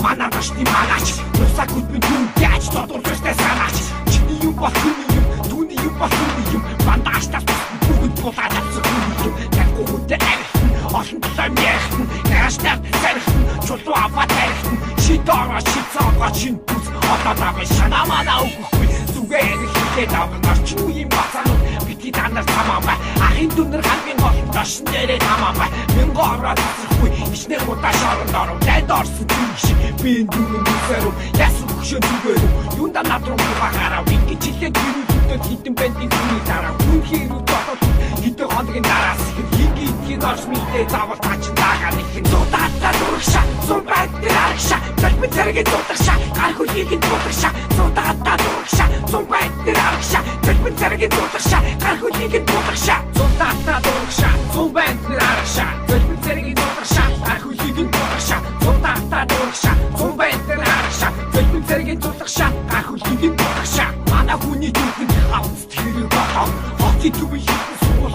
манарчны манаач нусаг үтмэн түн яаж тодорхойтой санаач чиний юм бол түүний юм бол түүний юм бандааштаас бүгд булаад авсан юм таггүйтэй арихтан олон талаа мяхтан нааштай сархтан чулуу аваад арихтан шидороо шицаага чин бүс отоодаа шанамана өгөхгүй зүгээр хэлээд авах орчин үеийн бацаанууд бити танаар тамаамаа ахын дүнэр хамгийн гол дошин дээрээ тамаамаа мянган ороод асахгүй ичнэр удаа шоронд оров дайд орсон шиг би энэ дүнэн үсэрв ясуу хөшөө зүгээр юунда надруу багаараа ингэж хэлээд гэрүүлдээд хитэн бандын хүний дараа хүн хэрүү дотоод хитэн хоногийн дараас ихэд орш мэлдээ заавал тачин дагаа нэхэн зудаатаа дурагша зур байдэр арагша залбит зэрэгээ зудагша гар хөлийг дуудагша зудаатаа дурагша зур байдэр арагша залбит зэрэгээ зудагша гар хөлийг дуудагша зудаатаа дурагша зур байдэр арагша залбит зэрэгээ зудагша гар хөлийг дуудагша зудаатаа дурагша зур байдэр арагша залбит зэрэгээ зудагша гар хөлийг дуудагша манай хүний дүнхэн авц тэрэг болоо хоки түбий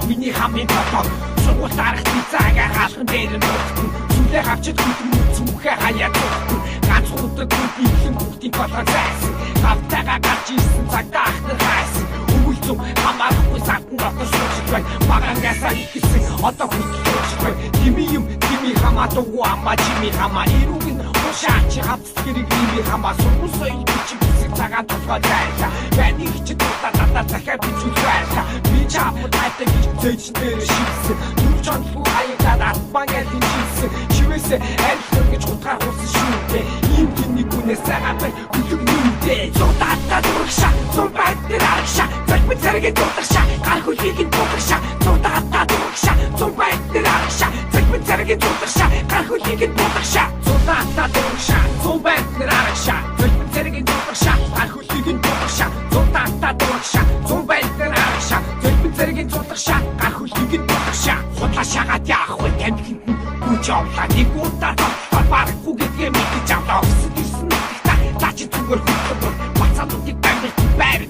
миний хамгийн бодоо сургууль дарах цаага хаалхан дээр нь өгтөн зүлээ авчид хүлэн зүмхээ хаяа өгтөн ганц удаа бүдгийн бүгдийн колон зайсан гавтага гарч ирсэн цагтаа ахтар хайсан өвөл зүм хамаарахгүй сартан дотор сууж бай багангасаа ихсэн одоо хүлээж бай тими юм тими хамаадаггүй амаа чими хамаа ирүүг нь ушаач хавц хэрэг тими хамаа сумсой бичиг цагаан толгой зайлаа бэний хичэд удаа дахиад бичүүл байлаа би чамд айтаг зэйч дээр шивсэн нүр чонлгүй хаягаад атбангаа дижсэн чивээсээ арилгах гэж утгаар хусан шүүтэй ийм тний гүнээс агай хүлэг нүдээ зудаатаа дурагша зур байдэр арагша залбит зэрэгээ дуудагша гар хөлийг дуудагша зудаатаа дурагша зур байдэр арагша залбит зэрэгээ дуудагша гар хөлийг дуудагша зудаатаа дурагша зур байдэр арагша залбит зэрэгээ дуудагша гар хөлийг дуудагша зудаатаа дурагша зур байдэр арагша залбит зэрэгээ дуудагша гар хөлийг дуудагша худлаа шагаад яах вэ тамхинд гүж авлаа нэг удаа тоглохоор барахгүй гэдгээ мэдэж авлаа өсөд ирсэн тач зүгээр хөтлөв бацаануудыг байр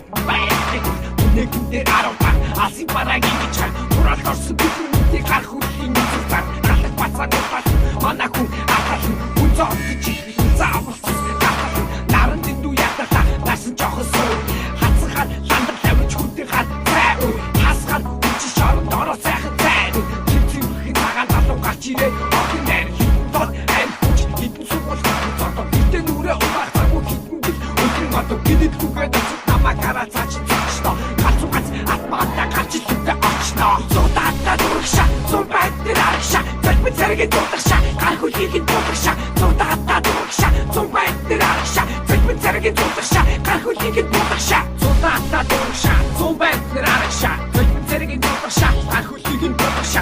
нэгэн дээр аравтаа алсын бараг ингэж хар турал орсон бүхнийг гар хөрхийн үзүүлсэн галах бацаануудаас манай хүн аталан үнцоо чиг заавалсан галах наран дэндүү яталаа насан жохсон хацхан ландар тавьж хүнтэй хар цай хасгал үчи шоронд ороо сайхан цай чимчимхэн цагаан талуу гарч ирээ охин дээр тод аль хүч хитэн сугуул цото битэн нүрэ угаах цагуу хитэн гэл өдрийн одоо гинэд хүгээд намаа карацаач цачно галцугац атмаата гарч илүүтэй очно зудаатаа дурагша зур байдэр арагша залбит зэрэгээ дуудагша гар хөлийг дуудагша зудаатаа дурагша зур байдэр арагша залбит зэрэгээ дуудагша гар хөлийг дуудагша зудаатаа дурагша зур байдэр арагша залбит зэрэгээ дуудагша гар хөлийг дуудагша